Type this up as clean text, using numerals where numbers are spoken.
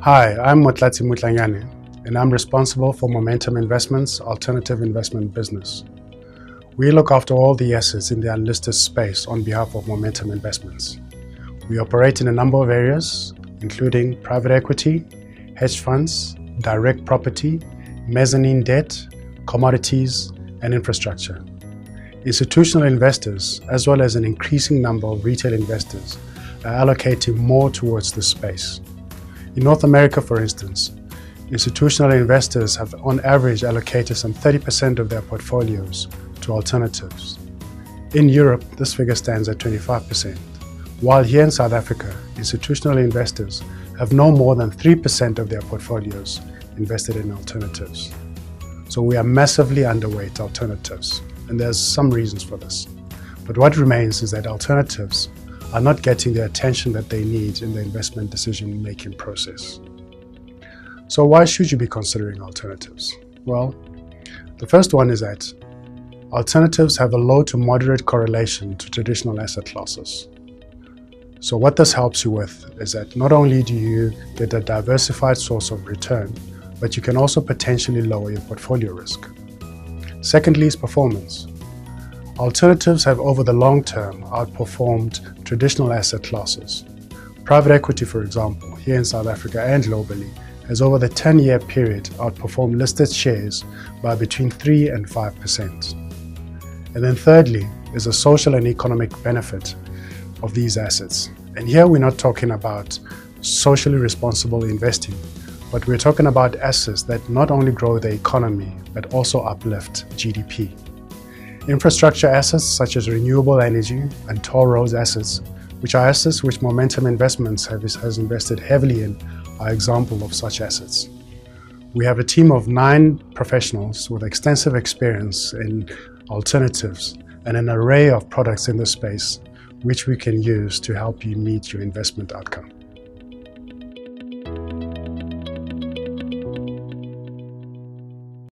Hi, I'm Motlatsi Mutlanyane, and I'm responsible for Momentum Investments' alternative investment business. We look after all the assets in the unlisted space on behalf of Momentum Investments. We operate in a number of areas, including private equity, hedge funds, direct property, mezzanine debt, commodities, and infrastructure. Institutional investors, as well as an increasing number of retail investors, are allocating more towards this space. In North America, for instance, institutional investors have on average allocated some 30% of their portfolios to alternatives. In Europe, this figure stands at 25%, while here in South Africa, institutional investors have no more than 3% of their portfolios invested in alternatives. So we are massively underweight alternatives, and there's some reasons for this. But what remains is that alternatives are not getting the attention that they need in the investment decision-making process. So why should you be considering alternatives? Well, the first one is that alternatives have a low to moderate correlation to traditional asset classes. So what this helps you with is that not only do you get a diversified source of return, but you can also potentially lower your portfolio risk. Secondly is performance. Alternatives have over the long term outperformed traditional asset classes. Private equity, for example, here in South Africa and globally, has over the 10-year period outperformed listed shares by between 3 and 5%. And then thirdly is the social and economic benefit of these assets. And here we're not talking about socially responsible investing, but we're talking about assets that not only grow the economy, but also uplift GDP. Infrastructure assets such as renewable energy and toll roads assets, which are assets which Momentum Investments has invested heavily in, are examples of such assets. We have a team of 9 professionals with extensive experience in alternatives and an array of products in this space, which we can use to help you meet your investment outcome.